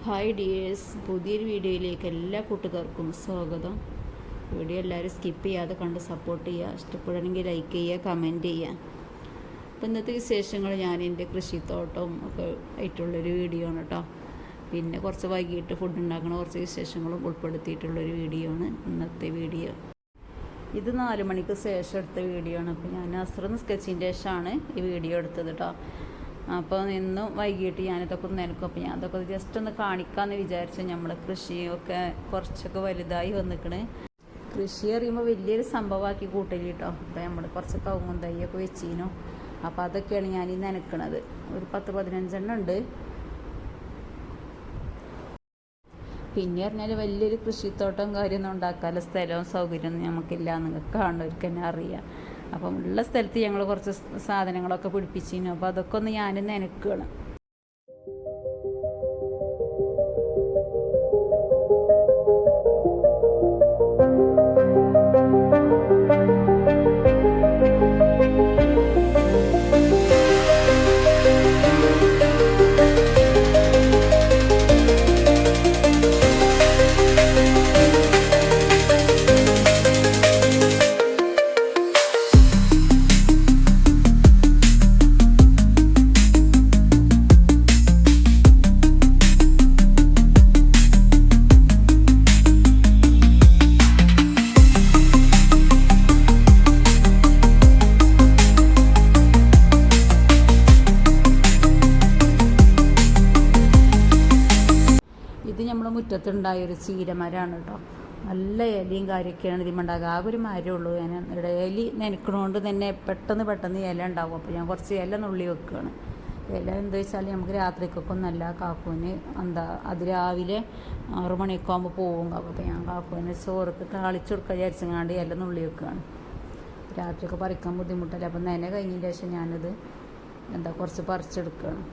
Hi dears, പുതിയൊരു വീഡിയോയിലേക്ക് എല്ലാ കൂട്ടുകാർക്കും സ്വാഗതം. വീഡിയോ എല്ലാവരും സ്കിപ്പ് ചെയ്യാതെ കണ്ട് സപ്പോർട്ട് ചെയ്യുക. ഇഷ്ടപ്പെടുകയാണെങ്കിൽ ലൈക്ക് ചെയ്യുക, കമൻറ്റ് ചെയ്യുക. അപ്പോൾ ഇന്നത്തെ വിശേഷങ്ങൾ ഞാൻ എൻ്റെ കൃഷിത്തോട്ടം ഒക്കെ ആയിട്ടുള്ളൊരു വീഡിയോ ആണ് കേട്ടോ. പിന്നെ കുറച്ച് വൈകിട്ട് ഫുഡ് ഉണ്ടാക്കുന്ന കുറച്ച് വിശേഷങ്ങളും ഉൾപ്പെടുത്തിയിട്ടുള്ളൊരു വീഡിയോ ആണ് ഇന്നത്തെ വീഡിയോ. ഇത് 4 മണിക്ക് ശേഷം എടുത്ത വീഡിയോ ആണ്. അപ്പോൾ ഞാൻ അസ്ര സ്കെച്ചിൻ്റെ ശേഷമാണ് ഈ വീഡിയോ എടുത്തത് കേട്ടോ. അപ്പോൾ ഇന്നും വൈകിട്ട് ഞാനിതൊക്കെ ഒന്ന് നനക്കും. അപ്പോൾ ഞാൻ അതൊക്കെ ജസ്റ്റ് ഒന്ന് കാണിക്കാമെന്ന് വിചാരിച്ചു. നമ്മളെ കൃഷിയൊക്കെ കുറച്ചൊക്കെ വലുതായി വന്നിക്കണ്. കൃഷി അറിയുമ്പോൾ വലിയൊരു സംഭവമാക്കി കൂട്ടല് കേട്ടോ. അപ്പോൾ നമ്മൾ കുറച്ച് കവുങ്ങും തൈയൊക്കെ വെച്ചിനു. അപ്പോൾ അതൊക്കെയാണ് ഞാൻ ഈ നനക്കണത്. ഒരു 10-15 എണ്ണം ഉണ്ട്. പിന്നെ പറഞ്ഞാൽ വലിയൊരു കൃഷിത്തോട്ടം കാര്യമൊന്നും ഉണ്ടാക്കാനുള്ള സ്ഥലവും സൗകര്യമൊന്നും നമുക്കില്ല. നിങ്ങൾക്ക് കാണുന്നവർക്ക് തന്നെ അറിയാം. അപ്പം ഉള്ള സ്ഥലത്ത് ഞങ്ങൾ കുറച്ച് സാധനങ്ങളൊക്കെ പിടിപ്പിച്ചിരുന്നു. അപ്പോൾ അതൊക്കെ ഒന്ന് ഞാൻ നനക്കുകയാണ്. ഇത് നമ്മൾ മുറ്റത്തുണ്ടായൊരു ചീരമരമാണ് കേട്ടോ. നല്ല ഇലയും കാര്യമൊക്കെയാണ് ഇതിമുണ്ടാകുക. ആകെ ഒരു മരമേ ഉള്ളൂ. ഞാൻ ഇലയിൽ നനക്കണോണ്ട് തന്നെ പെട്ടെന്ന് ഇല ഉണ്ടാവും. അപ്പോൾ ഞാൻ കുറച്ച് ഇല നുള്ളി വെക്കുകയാണ്. ഇല എന്താ വെച്ചാൽ നമുക്ക് രാത്രിക്കൊക്കെ നല്ല കാക്കുവിന് അതിരാവിലെ 6 മണിയൊക്കെ ആകുമ്പോൾ പോകും. അപ്പോൾ ഞാൻ കാക്കുവിന് ചോറൊക്കെ താളിച്ച് കൊടുക്കുക വിചാരിച്ചങ്ങാണ്ട് ഇല നുള്ളി വെക്കുകയാണ്. രാത്രിയൊക്കെ പറിക്കാൻ ബുദ്ധിമുട്ടല്ല. അപ്പം നന കഴിഞ്ഞതിന് ശേഷം ഞാനത് കുറച്ച് പറിച്ചെടുക്കുകയാണ്.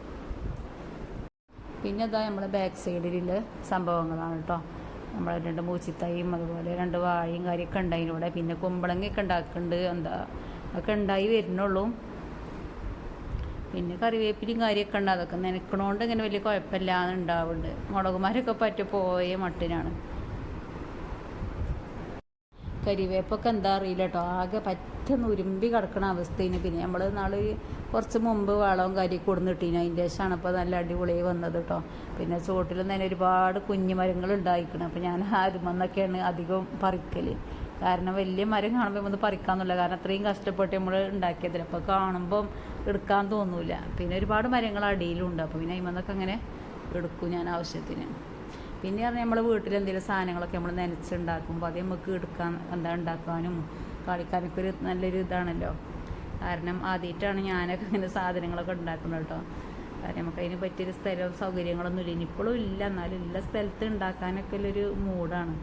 പിന്നെ അതാ നമ്മളെ ബാക്ക് സൈഡിലുള്ള സംഭവങ്ങളാണ് കേട്ടോ. നമ്മളെ 2 മൂച്ചിത്തൈയും അതുപോലെ 2 വാഴയും കാര്യമൊക്കെ ഉണ്ടായിരുന്നു ഇവിടെ. പിന്നെ കുമ്പളങ്ങയൊക്കെ ഉണ്ടാക്കുന്നുണ്ട്. അതൊക്കെ ഉണ്ടായി വരുന്നുള്ളൂ. പിന്നെ കറിവേപ്പിലയും കാര്യമൊക്കെ ഉണ്ട്. അതൊക്കെ നനക്കണോണ്ട് ഇങ്ങനെ വലിയ കുഴപ്പമില്ലാതെ ഉണ്ടാവുന്നുണ്ട്. മുളകുമാരൊക്കെ പറ്റി പോയ മട്ടിനാണ്. കരിവേപ്പൊക്കെ എന്താ അറിയില്ല കേട്ടോ. ആകെ ഉരുമ്പി കിടക്കണ അവസ്ഥയിന്. പിന്നെ നമ്മൾ കുറച്ച് മുമ്പ് വളവും കരിയൊക്കെ കൊടുന്നിട്ടീന്. അതിൻ്റെ ശേഷമാണ് ഇപ്പോൾ നല്ല അടിപൊളിയായി വന്നത് കേട്ടോ. പിന്നെ ചുവട്ടിലും തന്നെ ഒരുപാട് കുഞ്ഞു മരങ്ങൾ ഉണ്ടായിക്കണം. അപ്പോൾ ഞാൻ ആരുമെന്നൊക്കെയാണ് അധികം പറിക്കൽ. കാരണം വലിയ മരം കാണുമ്പോൾ ഒന്ന് പറിക്കാമെന്നില്ല. കാരണം അത്രയും കഷ്ടപ്പെട്ട് നമ്മൾ ഉണ്ടാക്കിയതില്ല. അപ്പോൾ കാണുമ്പം എടുക്കാൻ തോന്നില്ല. പിന്നെ ഒരുപാട് മരങ്ങൾ അടിയിലുണ്ട്. അപ്പോൾ പിന്നെ അതിമെന്നൊക്കെ അങ്ങനെ എടുക്കും ഞാൻ ആവശ്യത്തിന്. പിന്നെ പറഞ്ഞാൽ നമ്മൾ വീട്ടിൽ എന്തെങ്കിലും സാധനങ്ങളൊക്കെ നമ്മൾ നനച്ചുണ്ടാക്കുമ്പോൾ അത് നമുക്ക് ഉണ്ടാക്കാനും കളിക്കാനൊക്കെ ഒരു നല്ലൊരു ഇതാണല്ലോ. കാരണം ആദ്യമായിട്ടാണ് ഞാനൊക്കെ ഇങ്ങനെ സാധനങ്ങളൊക്കെ ഉണ്ടാക്കുന്നത് കേട്ടോ. കാരണം നമുക്ക് അതിന് പറ്റിയൊരു സ്ഥലവും സൗകര്യങ്ങളൊന്നും ഇല്ല. ഇനിയിപ്പോഴും ഇല്ല. എന്നാലും എല്ലാ സ്ഥലത്ത് ഉണ്ടാക്കാനൊക്കെ ഉള്ളൊരു മൂഡാണ്.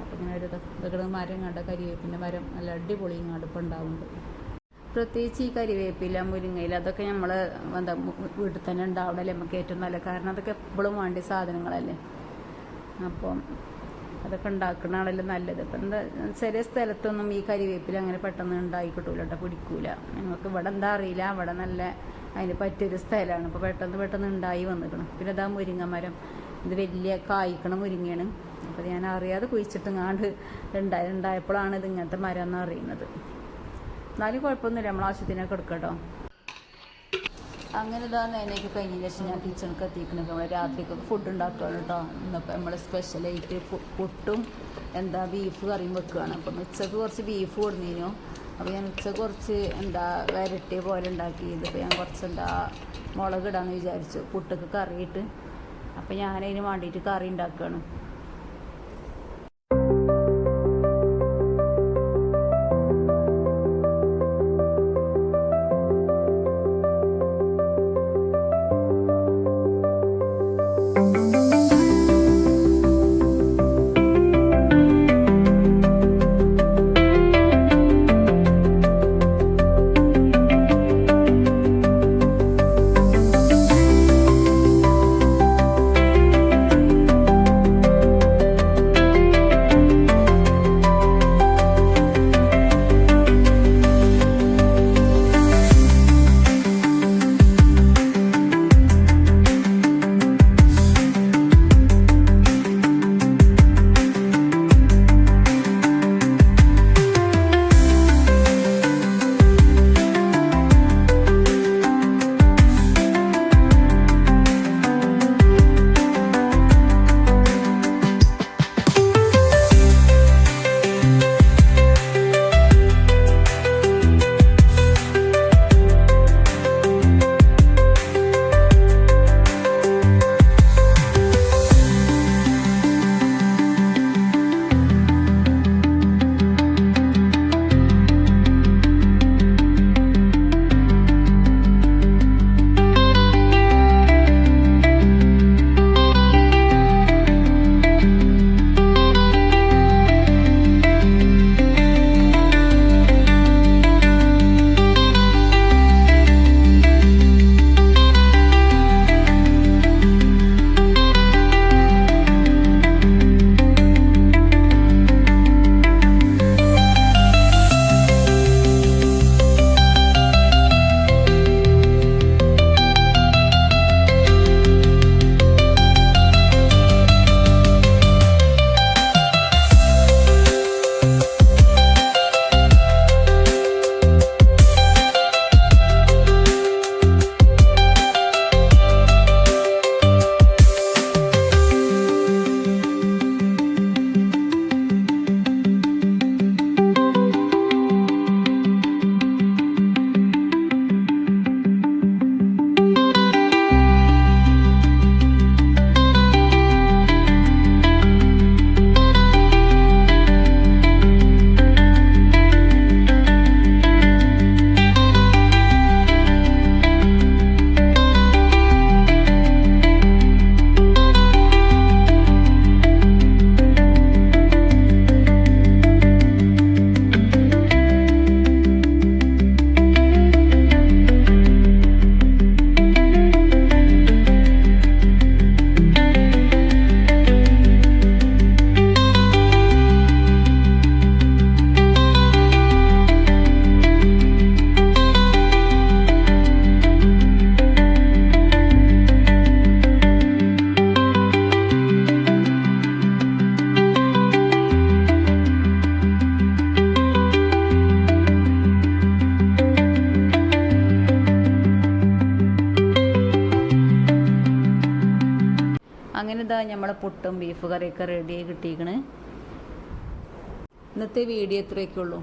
അപ്പോൾ ഇങ്ങനെ ഒരു ഇതൊക്കെ മരം കണ്ട കരിവേപ്പിൻ്റെ മരം നല്ല അടിപൊളിയും കണ്ടിപ്പോൾ ഉണ്ടാവുന്നുണ്ട്. പ്രത്യേകിച്ച് ഈ കരിവേപ്പില, മുരിങ്ങയില അതൊക്കെ നമ്മൾ വീട്ടിൽ തന്നെ ഉണ്ടാവണല്ലേ നമുക്ക് ഏറ്റവും നല്ല. കാരണം അതൊക്കെ എപ്പോഴും വേണ്ട സാധനങ്ങളല്ലേ. അപ്പം അതൊക്കെ ഉണ്ടാക്കണതാണല്ലോ നല്ലത്. ഇപ്പം ചെറിയ സ്ഥലത്തൊന്നും ഈ കരിവേപ്പില അങ്ങനെ പെട്ടെന്ന് ഉണ്ടായി കിട്ടൂല കേട്ടോ, പിടിക്കൂല. ഞങ്ങൾക്ക് ഇവിടെ എന്താ അറിയില്ല, ഇവിടെ നല്ല അതിന് പറ്റിയൊരു സ്ഥലമാണ്. അപ്പോൾ പെട്ടെന്ന് ഉണ്ടായി വന്നിക്കണം. പിന്നെ ഇതാ മുരിങ്ങ മരം. ഇത് വലിയ കായ്ക്കണ മുരിങ്ങയാണ്. അപ്പോൾ ഞാൻ അറിയാതെ കുഴിച്ചിട്ടുങ്ങാണ്ട് ഉണ്ടായപ്പോഴാണ് ഇത് ഇങ്ങനത്തെ മരം എന്ന് അറിയുന്നത്. എന്നാലും കുഴപ്പമൊന്നുമില്ല, നമ്മൾ ആവശ്യത്തിനൊക്കെ എടുക്കട്ടോ. അങ്ങനെ ഇതാ നേനൊക്കെ കഴിഞ്ഞതിന് ശേഷം ഞാൻ കിച്ചണിക്ക് എത്തിക്കണൊക്കെ നമ്മൾ രാത്രിക്കൊക്കെ ഫുഡ് ഉണ്ടാക്കുകയാണ് കേട്ടോ. ഇന്നിപ്പോൾ നമ്മൾ സ്പെഷ്യലായിട്ട് പുട്ടും ബീഫ് കറിയും വെക്കുകയാണ്. അപ്പം ഉച്ചക്ക് കുറച്ച് ബീഫ് കൊടുന്നിരുന്നു. അപ്പോൾ ഞാൻ ഉച്ചക്ക് കുറച്ച് വരട്ടിയ പോലെ ഉണ്ടാക്കി. ഇതിപ്പോൾ ഞാൻ കുറച്ച് മുളകിടാന്ന് വിചാരിച്ചു പുട്ടൊക്കെ കറിയിട്ട്. അപ്പോൾ ഞാനതിന് വേണ്ടിയിട്ട് കറി ഉണ്ടാക്കുകയാണ്. നമ്മളെ പുട്ടും ബീഫ് കറിയൊക്കെ റെഡിയായി കിട്ടിയിരിക്കണ്. ഇന്നത്തെ വീഡിയോ ഇത്രയൊക്കെ ഉള്ളൂ.